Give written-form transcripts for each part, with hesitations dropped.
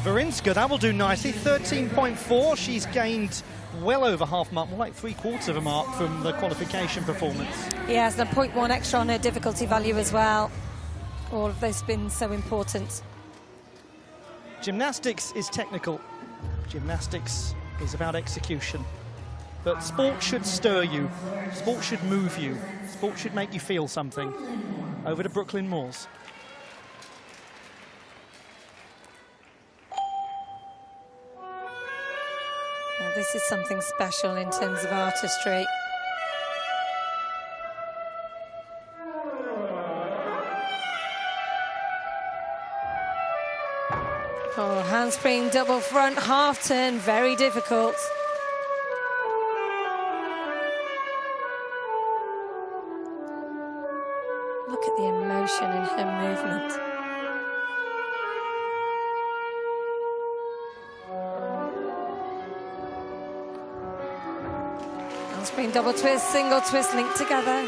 Varinska, that will do nicely. 13.4. She's gained well over half mark, more like 3/4 of a mark from the qualification performance. Yes, and 0.1 extra on her difficulty value as well. All of those spins so important. Gymnastics is technical. Gymnastics is about execution. But sport should stir you. Sport should move you. Sport should make you feel something. Over to Brooklyn Moores. Now, this is something special in terms of artistry. Oh, handspring, double front, half turn, very difficult. Look at the emotion in her movement. Handspring, double twist, single twist linked together.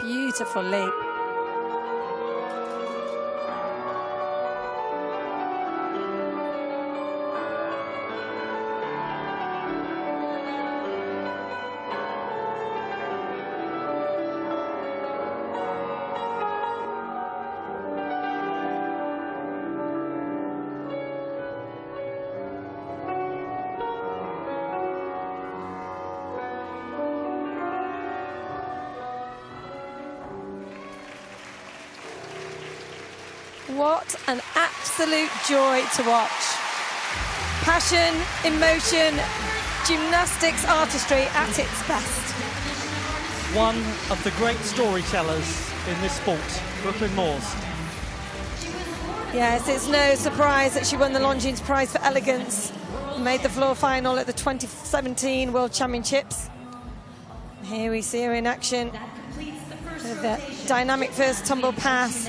Beautiful leap. What an absolute joy to watch. Passion, emotion, gymnastics artistry at its best. One of the great storytellers in this sport, Brooklyn Moores. Yes, it's no surprise that she won the Longines Prize for Elegance, made the floor final at the 2017 World Championships. Here we see her in action with the dynamic first tumble pass.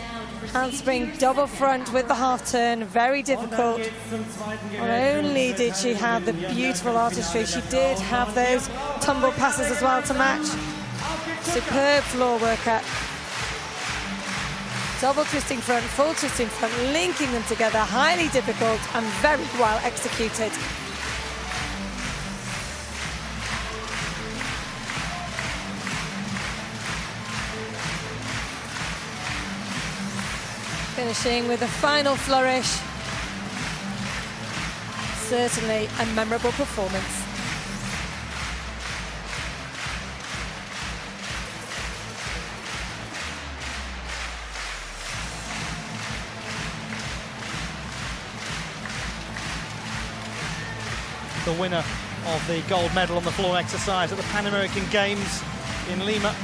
Handspring double front with the half turn, very difficult. Not only did she have the beautiful artistry, she did have those tumble passes as well to match. Superb floor worker. Double twisting front, full twisting front, linking them together, highly difficult and very well executed. Finishing with a final flourish. Certainly a memorable performance. The winner of the gold medal on the floor exercise at the Pan American Games in Lima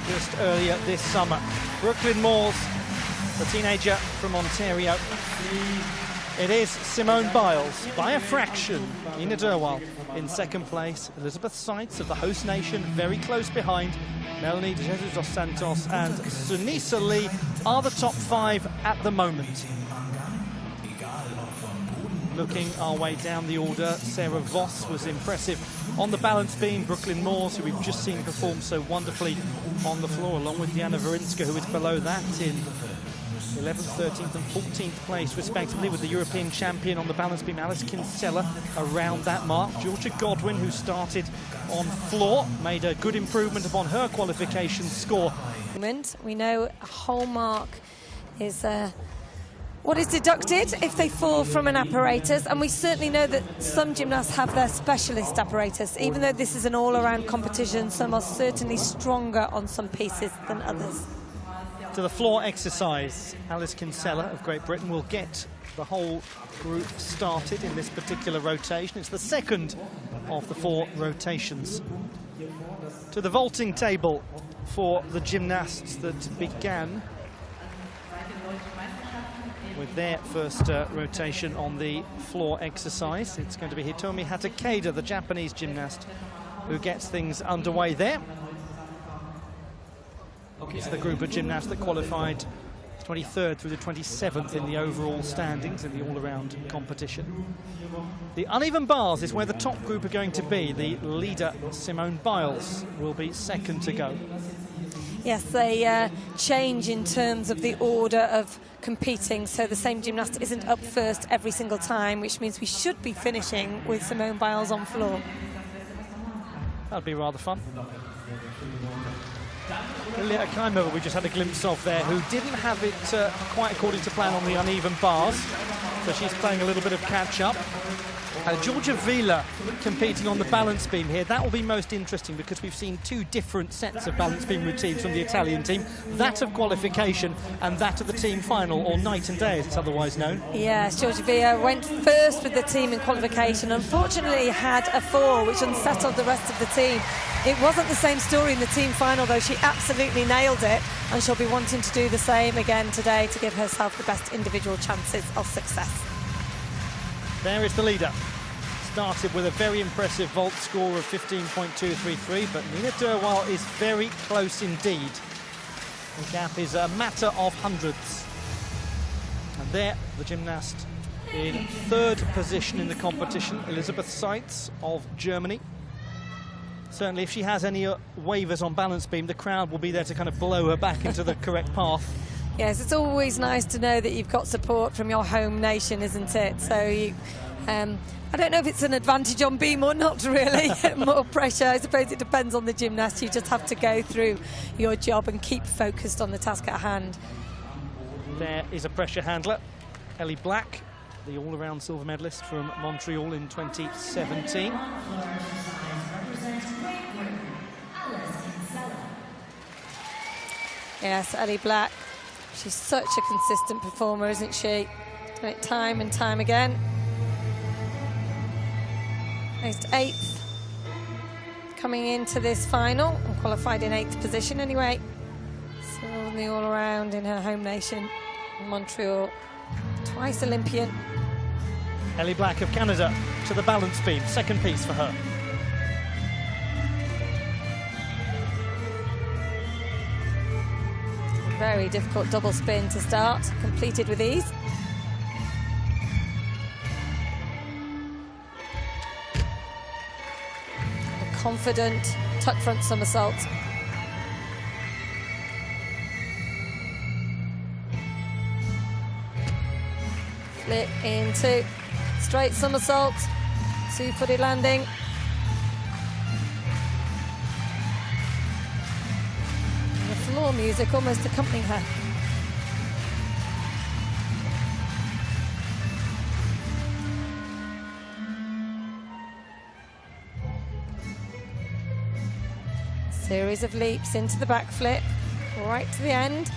just earlier this summer. Brooklyn Moores, the teenager from Ontario. It is Simone Biles, by a fraction. Ina Derwal in second place. Elizabeth Seitz of the host nation very close behind. Melanie de Jesus dos Santos and Sunisa Lee are the top 5 at the moment. Looking our way down the order, Sarah Voss was impressive on the balance beam. Brooklyn Moores, who we've just seen perform so wonderfully on the floor, along with Diana Varinska, who is below that in 11th, 13th and 14th place respectively, with the European champion on the balance beam Alice Kinsella around that mark. Georgia Godwin, who started on floor, made a good improvement upon her qualification score. We know a whole mark is what is deducted if they fall from an apparatus, and we certainly know that some gymnasts have their specialist apparatus. Even though this is an all-around competition, some are certainly stronger on some pieces than others. To the floor exercise, Alice Kinsella of Great Britain will get the whole group started in this particular rotation. It's the second of the 4 rotations. To the vaulting table for the gymnasts that began with their first rotation on the floor exercise. It's going to be Hitomi Hatakeda, the Japanese gymnast, who gets things underway there. It's the group of gymnasts that qualified 23rd through the 27th in the overall standings in the all-around competition. The uneven bars is where the top group are going to be. The leader, Simone Biles, will be second to go. Yes, they change in terms of the order of competing, so the same gymnast isn't up first every single time, which means we should be finishing with Simone Biles on floor. That'd be rather fun. Lilia Akaimova, we just had a glimpse of there, who didn't have it quite according to plan on the uneven bars, so she's playing a little bit of catch-up. Georgia Vila competing on the balance beam here. That will be most interesting because we've seen two different sets of balance beam routines from the Italian team. That of qualification and that of the team final, or night and day as it's otherwise known. Yes, Georgia Vila went first with the team in qualification. Unfortunately had a fall, which unsettled the rest of the team. It wasn't the same story in the team final, though. She absolutely nailed it, and she'll be wanting to do the same again today to give herself the best individual chances of success. There is the leader. Started with a very impressive vault score of 15.233, but Nina Derwal is very close indeed. The gap is a matter of hundredths. And there, the gymnast in third position in the competition, Elisabeth Seitz of Germany. Certainly, if she has any waivers on balance beam, the crowd will be there to kind of blow her back into the correct path. Yes, it's always nice to know that you've got support from your home nation, isn't it? So you, I don't know if it's an advantage on beam or not, really. More pressure, I suppose it depends on the gymnast. You just have to go through your job and keep focused on the task at hand. There is a pressure handler, Ellie Black, the all-around silver medalist from Montreal in 2017. Yes, Ellie Black. She's such a consistent performer, isn't she? Done it time and time again. Placed 8th coming into this final and qualified in 8th position anyway. So in the all-around in her home nation, Montreal. Twice Olympian. Ellie Black of Canada to the balance beam, second piece for her. Very difficult double spin to start, completed with ease. A confident tuck front somersault. Flip into straight somersault, two-footed landing. Floor music almost accompanying her. Series of leaps into the back flip, right to the end,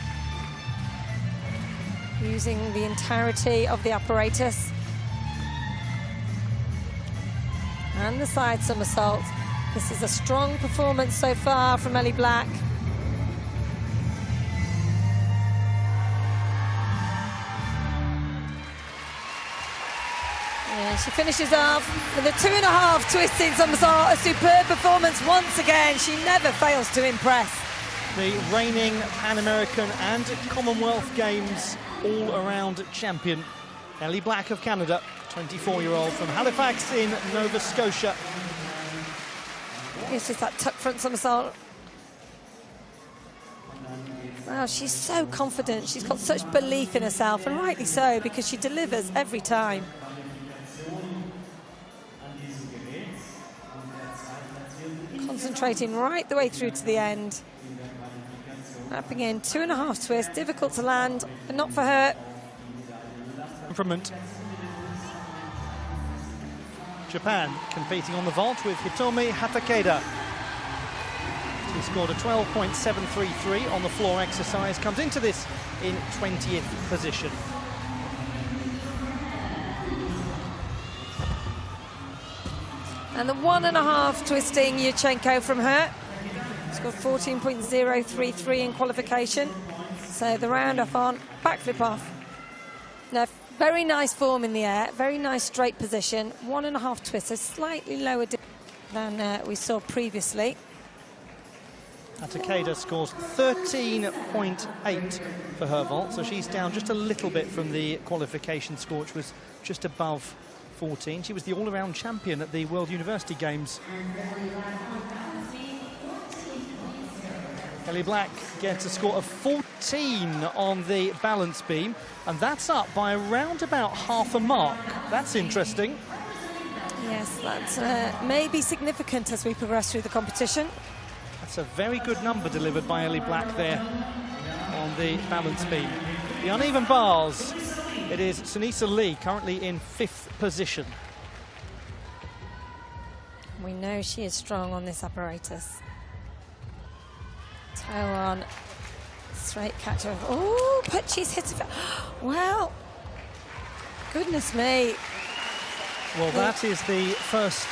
using the entirety of the apparatus. And the side somersault. This is a strong performance so far from Ellie Black. She finishes off with a 2.5 twisting somersault. A superb performance once again. She never fails to impress. The reigning Pan American and Commonwealth Games all-around champion, Ellie Black of Canada, 24-year-old from Halifax in Nova Scotia. It's just that tuck front somersault. Wow, she's so confident. She's got such belief in herself, and rightly so, because she delivers every time. Concentrating right the way through to the end. Wrapping in 2.5 twists, difficult to land, but not for her. Improvement. Japan competing on the vault with Hitomi Hatakeda. She scored a 12.733 on the floor exercise, comes into this in 20th position. And the 1.5 twisting Yurchenko from her. Scored 14.033 in qualification. So the round off on, backflip off. Now, very nice form in the air, very nice straight position. 1.5 twists, so slightly lower than we saw previously. Takeda scores 13.8 for her vault, so she's down just a little bit from the qualification score, which was just above 14. She was the all-around champion at the World University Games. Ellie Black gets a score of 14 on the balance beam, and that's up by around about half a mark. That's interesting. Yes, that may be significant as we progress through the competition. That's a very good number delivered by Ellie Black there on the balance beam. The uneven bars, it is Sunisa Lee currently in 5th position. We know she is strong on this apparatus. Toe on, straight catch over. Oh, but she's hit it. Well, goodness me. Well, that is the first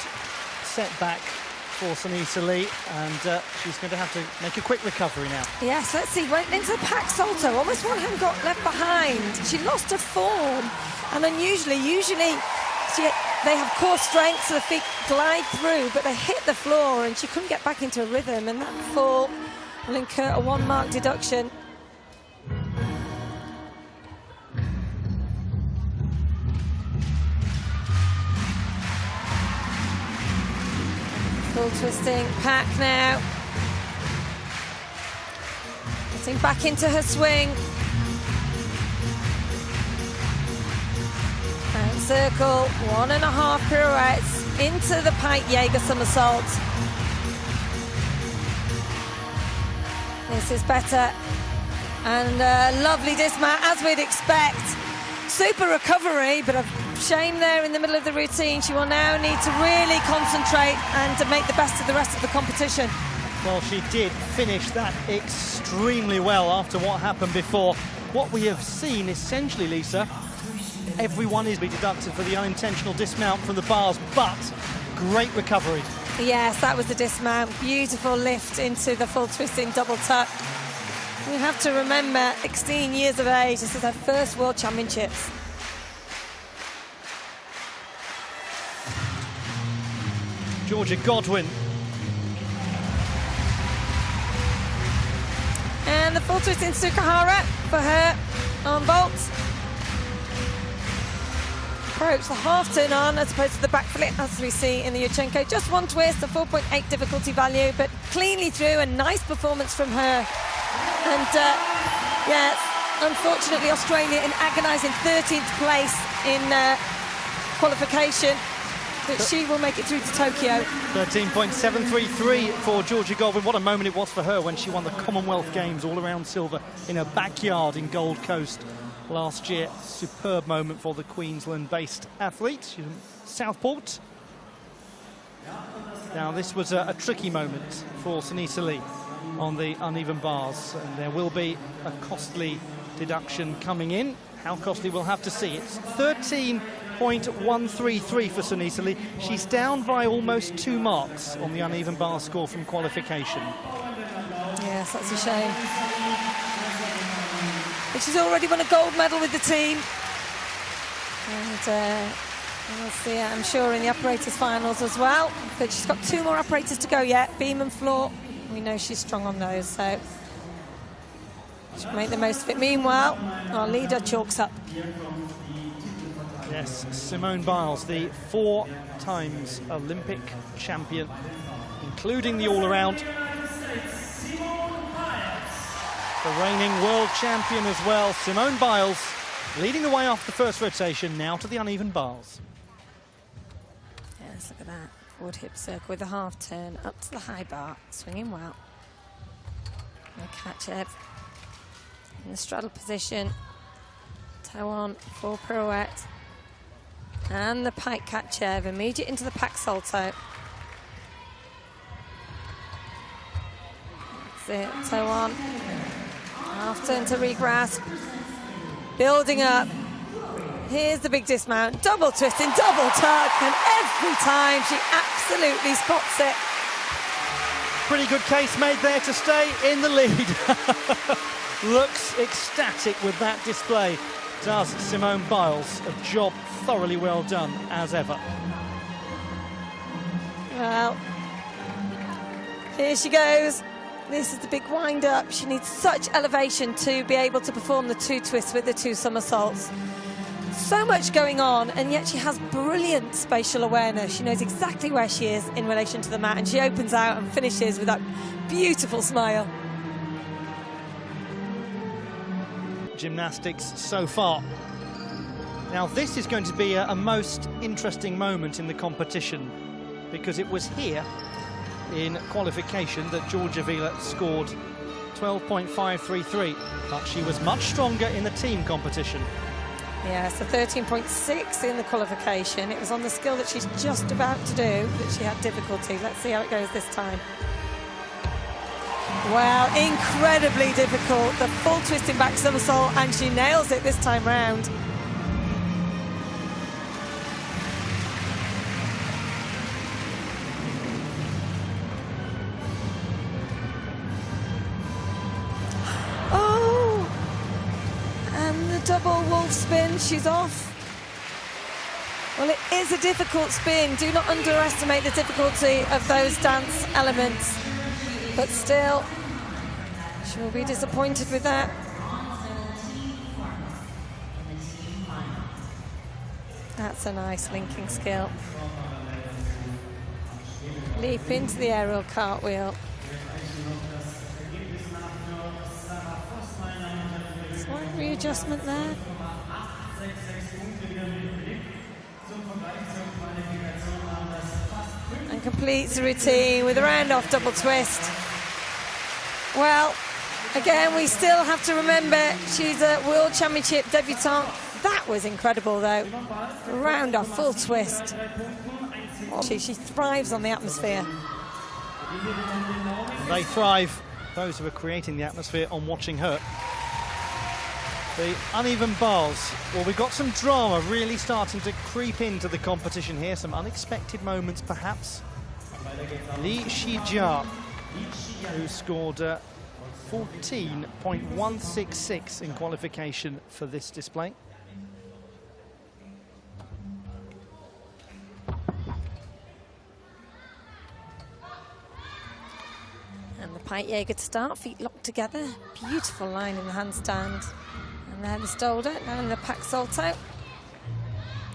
setback for Sunisa Lee, and she's going to have to make a quick recovery now. Yes, let's see. Went into the pack salto. Almost one hand got left behind. She lost her form, and unusually, they have core strength, so the feet glide through, but they hit the floor, and she couldn't get back into a rhythm, and that fall will incur a 1 mark deduction. Full twisting pack now. Getting back into her swing. And circle, 1.5 pirouettes into the pike Jaeger somersault. This is better. And lovely dismount, as we'd expect. Super recovery, but a shame there in the middle of the routine. She will now need to really concentrate and to make the best of the rest of the competition. Well, she did finish that extremely well after what happened before. What we have seen, essentially, Lisa, everyone is deducted for the unintentional dismount from the bars, but great recovery. Yes, that was the dismount. Beautiful lift into the full twisting double tuck. We have to remember, 16 years of age, this is her first World Championships. Georgia Godwin. And the full twist in Sukahara for her on vault. Approach the half turn on as opposed to the back flip, as we see in the Yurchenko. Just one twist, a 4.8 difficulty value, but cleanly through, a nice performance from her. And yes, unfortunately Australia in agonising 13th place in qualification, but she will make it through to Tokyo. 13.733 for Georgia Godwin. What a moment it was for her when she won the Commonwealth Games all-around silver in her backyard in Gold Coast last year. Superb moment for the Queensland-based athlete. She's from Southport. Now, this was a tricky moment for Sunisa Lee on the uneven bars, and there will be a costly deduction coming in. How costly, we'll have to see. It's 13.133 for Sunisa Lee. She's down by almost 2 marks on the uneven bar score from qualification. Yes, that's a shame. But she's already won a gold medal with the team. And we'll see, I'm sure, in the apparatus finals as well. But she's got 2 more apparatus to go yet, beam and floor. We know she's strong on those, so she'll make the most of it. Meanwhile, our leader chalks up. Yes, Simone Biles, the 4 times Olympic champion, including the all-around. The reigning world champion as well, Simone Biles, leading the way off the first rotation, now to the uneven bars. Yes, look at that. Forward hip circle with a half turn, up to the high bar, swinging well. And catch it in the straddle position. Toe on, full pirouette. And the pike catch Ev, immediate into the pack salto. That's it, toe on. Half turn to regrasp. Building up. Here's the big dismount, double twisting, double tuck, and every time she absolutely spots it. Pretty good case made there to stay in the lead. Looks ecstatic with that display, does Simone Biles. A job thoroughly well done, as ever. Well, here she goes. This is the big wind-up. She needs such elevation to be able to perform the 2 twists with the 2 somersaults. So much going on, and yet she has brilliant spatial awareness. She knows exactly where she is in relation to the mat, and she opens out and finishes with that beautiful smile. Gymnastics so far. Now this is going to be a most interesting moment in the competition, because it was here in qualification that Georgia Vila scored 12.533, but she was much stronger in the team competition. Yeah, so 13.6 in the qualification. It was on the skill that she's just about to do that she had difficulty. Let's see how it goes this time. Wow, incredibly difficult. The full twisting back somersault, and she nails it this time round. Oh, and the double wolf spin, she's off. Well, it is a difficult spin. Do not underestimate the difficulty of those dance elements. But still, she will be disappointed with that. That's a nice linking skill. Leap into the aerial cartwheel. Slight readjustment there. And completes the routine with a round-off double twist. Well, again, we still have to remember she's a World Championship debutante. That was incredible, though. Round-off full twist. She thrives on the atmosphere. They thrive, those who are creating the atmosphere, on watching her. The uneven bars. Well, we've got some drama really starting to creep into the competition here. Some unexpected moments, perhaps. Li Shijia, who scored 14.166 in qualification for this display. And the Pike Jaeger to start, feet locked together. Beautiful line in the handstand. And there the Stolder, now in the Pack Salto.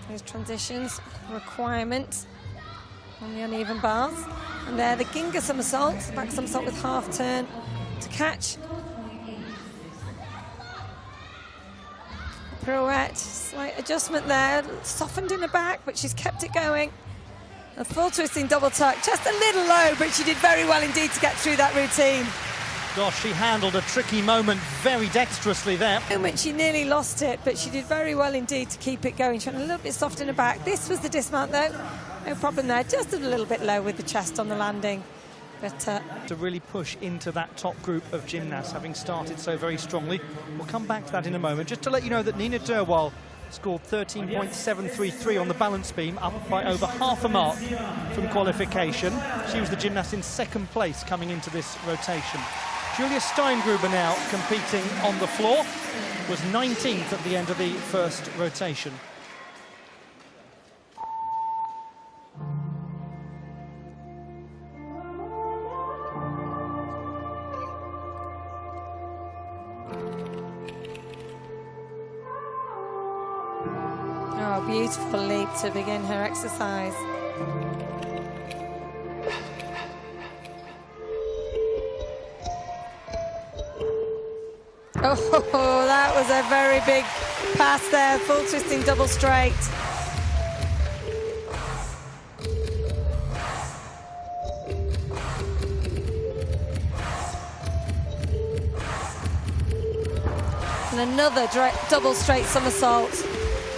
Those transitions, requirement on the uneven bars. And there the Ginga somersault, back somersault with half turn to catch. Pirouette, slight adjustment there, softened in the back, but she's kept it going. A full twisting double tuck, just a little low, but she did very well indeed to get through that routine. Gosh, she handled a tricky moment very dexterously there. She nearly lost it, but she did very well indeed to keep it going. She went a little bit soft in the back. This was the dismount though, no problem there, just a little bit low with the chest on the landing. But to really push into that top group of gymnasts, having started so very strongly. We'll come back to that in a moment. Just to let you know that Nina Derwal scored 13.733 on the balance beam, up by over half a mark from qualification. She was the gymnast in second place coming into this rotation. Julia Steingruber now competing on the floor, was 19th at the end of the first rotation. oh, beautiful leap to begin her exercise. Oh, that was a very big pass there, full twisting double straight. And another double straight somersault.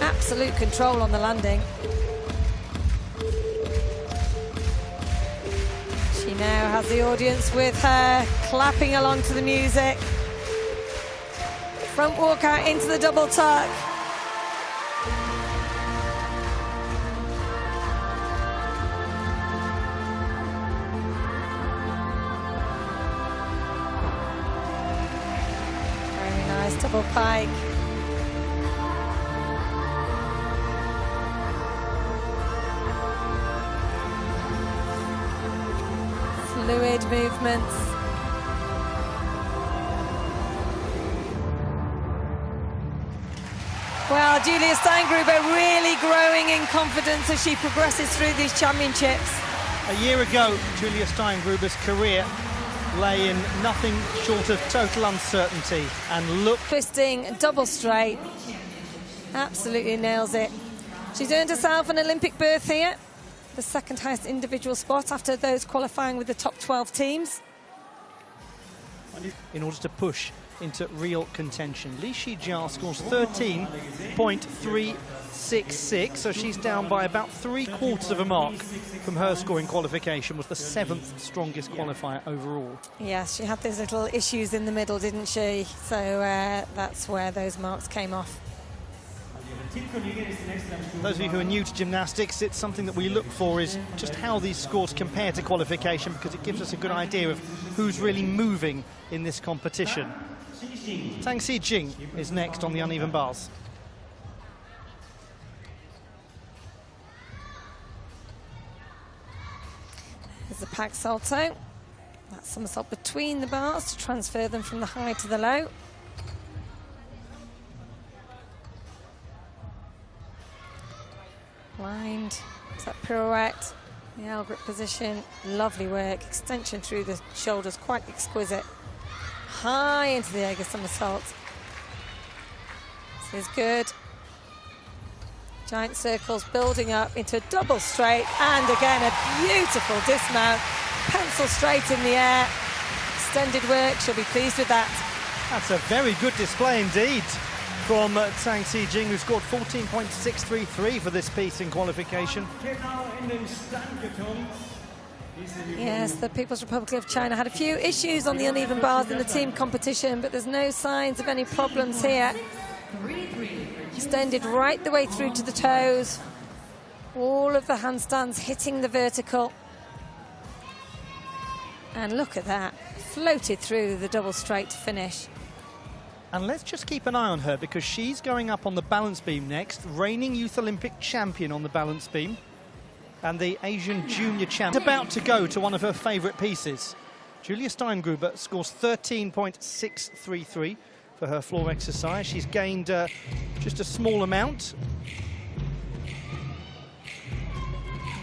Absolute control on the landing. She now has the audience with her, clapping along to the music. Front walk out into the double tuck. Very nice double pike. Fluid movements. Well, Julia Steingruber really growing in confidence as she progresses through these championships. A year ago, Julia Steingruber's career lay in nothing short of total uncertainty, and look. Twisting double straight, absolutely nails it. She's earned herself an Olympic berth here, the second highest individual spot after those qualifying with the top 12 teams. In order to push into real contention, Li Shijia scores 13.366, so she's down by about 3/4 of a mark from her scoring qualification, was the 7th strongest qualifier overall. Yes, she had those little issues in the middle, didn't she? So that's where those marks came off. Those of you who are new to gymnastics, it's something that we look for is just how these scores compare to qualification, because it gives us a good idea of who's really moving in this competition. Tang Si-jing is next on the uneven bars. There's the pack salto. That somersault between the bars to transfer them from the high to the low. Lined, it's that pirouette, the L grip position, lovely work, extension through the shoulders, quite exquisite. High into the Jaeger somersault. This is good. Giant circles building up into a double straight, and again a beautiful dismount, pencil straight in the air. Extended work, she'll be pleased with that. That's a very good display indeed from Tang Si-jing, who scored 14.633 for this piece in qualification. Yes, the People's Republic of China had a few issues on the uneven bars in the team competition, but there's no signs of any problems here. Extended right the way through to the toes. All of the handstands hitting the vertical. And look at that, floated through the double straight to finish. And let's just keep an eye on her, because she's going up on the balance beam next, reigning Youth Olympic champion on the balance beam, and the Asian Junior champion. About to go to one of her favourite pieces. Julia Steingruber scores 13.633 for her floor exercise. She's gained just a small amount.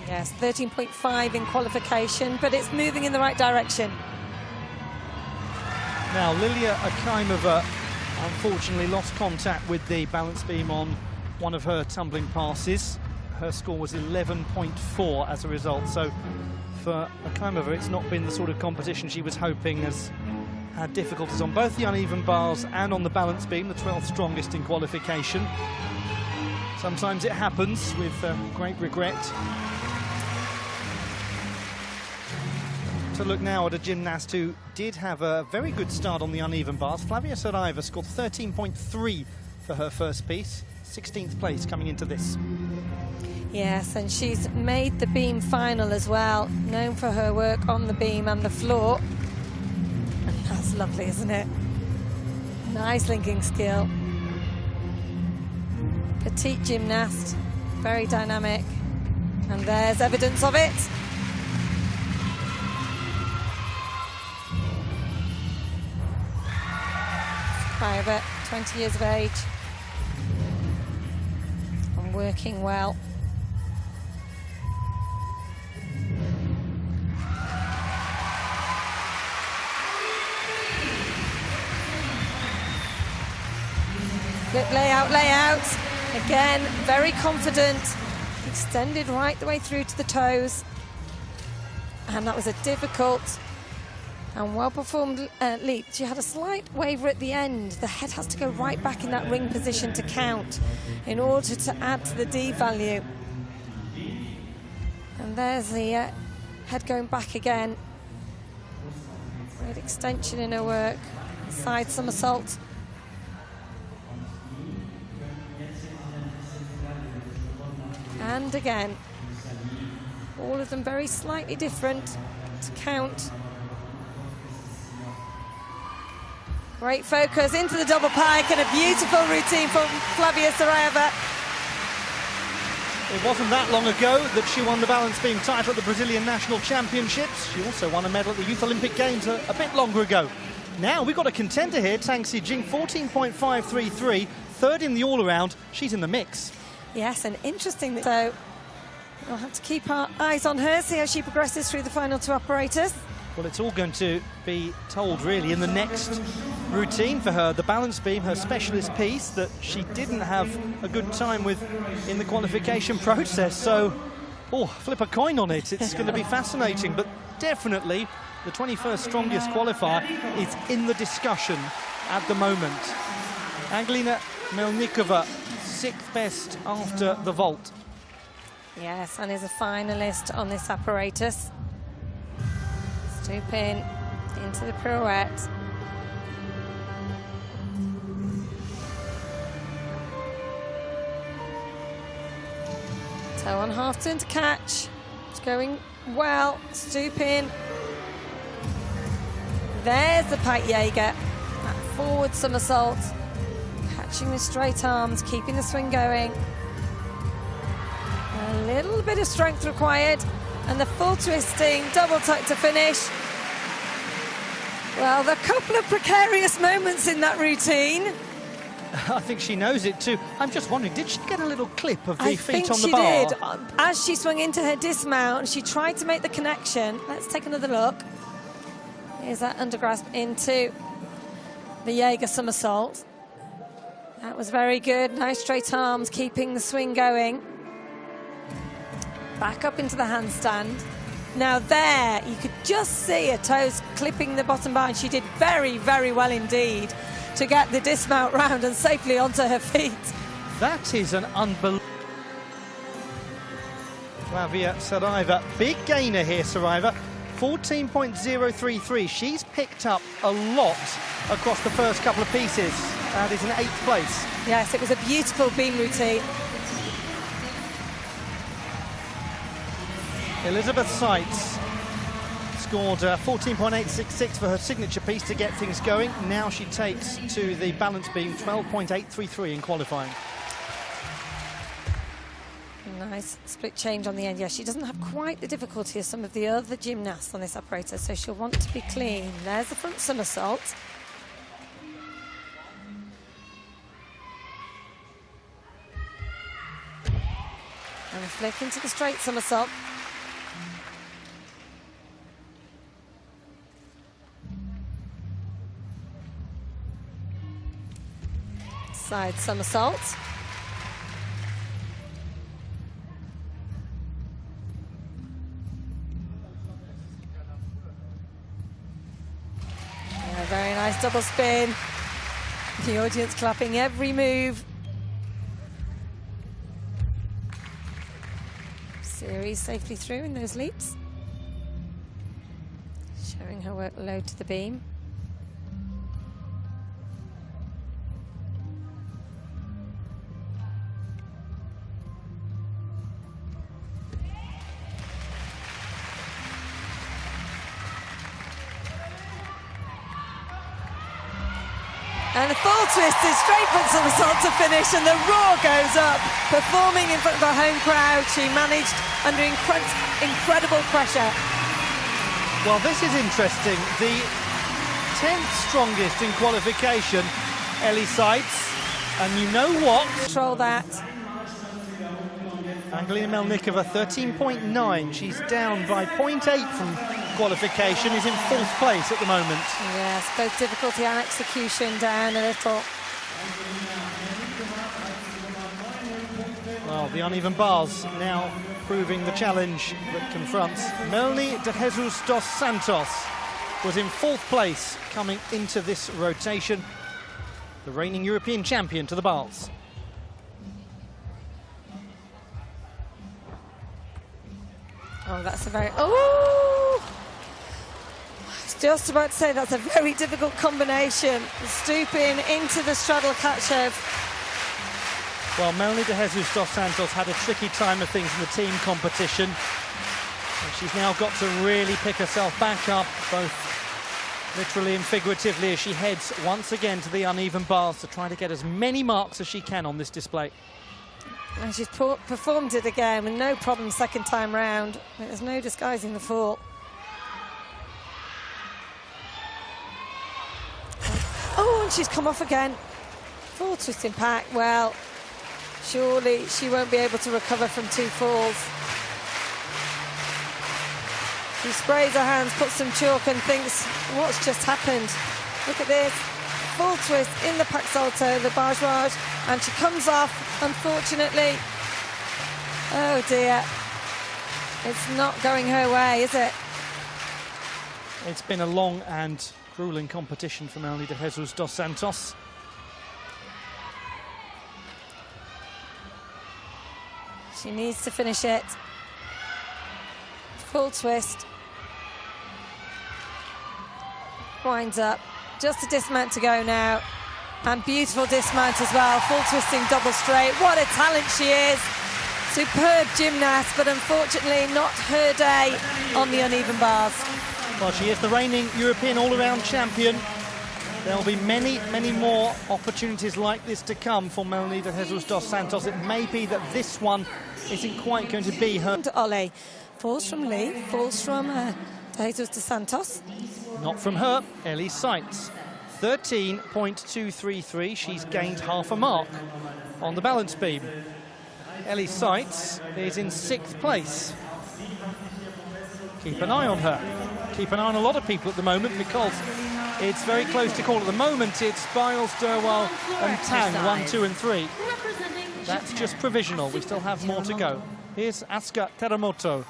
Yes, 13.5 in qualification, but it's moving in the right direction. Now, Lilia Akaimova unfortunately lost contact with the balance beam on one of her tumbling passes. Her score was 11.4 as a result, so for Akaimova it's not been the sort of competition she was hoping, has had difficulties on both the uneven bars and on the balance beam, the 12th strongest in qualification. Sometimes it happens with great regret. To look now at a gymnast who did have a very good start on the uneven bars. Flavia Saraiva scored 13.3 for her first piece, 16th place coming into this. Yes, and she's made the beam final as well, known for her work on the beam and the floor. And that's lovely, isn't it? Nice linking skill. Petite gymnast, very dynamic, and there's evidence of it. Private, 20 years of age, and working well. Flip layout, again, very confident, extended right the way through to the toes, and that was a difficult and well-performed leap. She had a slight waver at the end. The head has to go right back in that ring position to count in order to add to the D value. And there's the head going back again. Great extension in her work. Side somersault. And again, all of them very slightly different to count. Great focus into the double pike, and a beautiful routine from Flavia Saraiva. It wasn't that long ago that she won the balance beam title at the Brazilian National Championships. She also won a medal at the Youth Olympic Games a bit longer ago. Now we've got a contender here, Tang Si-jing, 14.533, third in the all-around. She's in the mix. Yes, and interesting. So we'll have to keep our eyes on her, see how she progresses through the final two operators. Well, it's all going to be told, really, in the next routine for her. The balance beam, her specialist piece that she didn't have a good time with in the qualification process. So, flip a coin on it. It's going to be fascinating. But definitely, the 21st strongest qualifier is in the discussion at the moment. Angelina Melnikova, 6th best after the vault. Yes, and is a finalist on this apparatus. Stooping into the pirouette. Toe on half turn to catch. It's going well. Stooping. There's the Pat Jaeger. That forward somersault. Catching with straight arms, keeping the swing going. A little bit of strength required. And the full twisting, double tuck to finish. Well, there are a couple of precarious moments in that routine. I think she knows it too. I'm just wondering, did she get a little clip of the feet on the I bar? think she did. As she swung into her dismount, she tried to make the connection. Let's take another look. Here's that undergrasp into the Jaeger somersault. That was very good. Nice straight arms, keeping the swing going. Back up into the handstand. Now there, you could just see her toes clipping the bottom bar, and she did very, very well indeed to get the dismount round and safely onto her feet. That is an unbelievable... Flavia Saraiva, big gainer here, Saraiva. 14.033. She's picked up a lot across the first couple of pieces. That is in 8th place. Yes, it was a beautiful beam routine. Elizabeth Seitz scored 14.866 for her signature piece to get things going. Now she takes to the balance beam 12.833 in qualifying. Nice split change on the end. Yeah, she doesn't have quite the difficulty as some of the other gymnasts on this operator, so she'll want to be clean. There's the front somersault. And a flick into the straight somersault. Side somersault. Yeah, very nice double spin. The audience clapping every move. Series safely through in those leaps. Showing her workload to the beam. And a full twisted straight front somersault to finish, and the roar goes up. Performing in front of a home crowd, she managed under incredible pressure. Well, this is interesting. The 10th strongest in qualification, Ellie Seitz. And you know what? Control that. Angelina Melnikova, 13.9. She's down by 0.8 from qualification, is in 4th place at the moment. Yes, both difficulty and execution down a little. Well, the uneven bars now proving the challenge that confronts Melanie de Jesus dos Santos. Was in 4th place coming into this rotation. The reigning European champion to the bars. Oh, that's a very... Oh! I was just about to say that's a very difficult combination. Stooping into the straddle catch-over. Well, Melanie de Jesus dos Santos had a tricky time of things in the team competition. And she's now got to really pick herself back up, both literally and figuratively, as she heads once again to the uneven bars to try to get as many marks as she can on this display. And she's performed it again with no problem second time round. There's no disguising the fall. Oh, and she's come off again. Full twist impact. Well, surely she won't be able to recover from 2 falls. She sprays her hands, puts some chalk and thinks, what's just happened? Look at this. Full twist in the pack salto, the barrage, and she comes off, unfortunately. Oh dear. It's not going her way, is it? It's been a long and grueling competition for Melanie de Jesus dos Santos. She needs to finish it. Full twist. Winds up. Just a dismount to go now. And beautiful dismount as well. Full twisting double straight. What a talent she is. Superb gymnast, but unfortunately not her day on the uneven bars. Well, she is the reigning European all-around champion. There will be many, many more opportunities like this to come for Melanie de Jesus dos Santos. It may be that this one isn't quite going to be her. Ole falls from Lee, falls from de Jesus dos Santos. Not from her, Ellie Seitz. 13.233. She's gained half a mark on the balance beam. Ellie Seitz is in 6th place. Keep an eye on her. Keep an eye on a lot of people at the moment because it's very close to call. At the moment, it's Biles, Derwal and Tang, 1, 2 and 3. That's just provisional. We still have more to go. Here's Asuka Teramoto.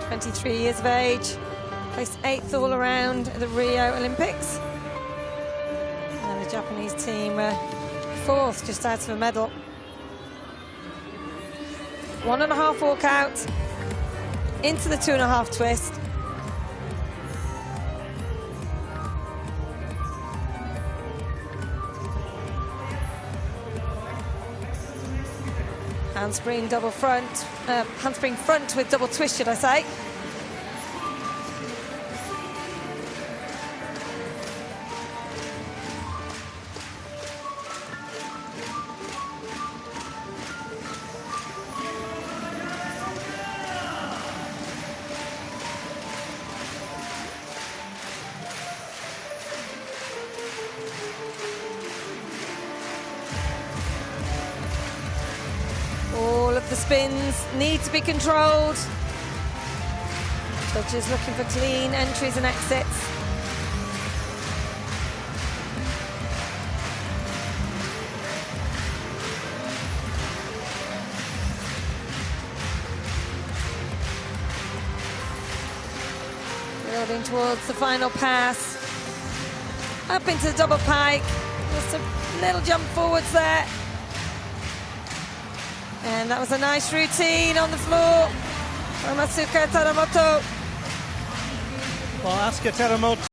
"23 years of age, placed 8th all around at the Rio Olympics. And the Japanese team 4th, just out of a medal. 1.5 walkout into the 2.5 twist. Handspring double front, handspring front with double twist, should I say. All of the spins need to be controlled. Judges looking for clean entries and exits. Building towards the final pass. Up into the double pike. Just a little jump forwards there. And that was a nice routine on the floor from Asuka Teramoto. Well, Asuka Teramoto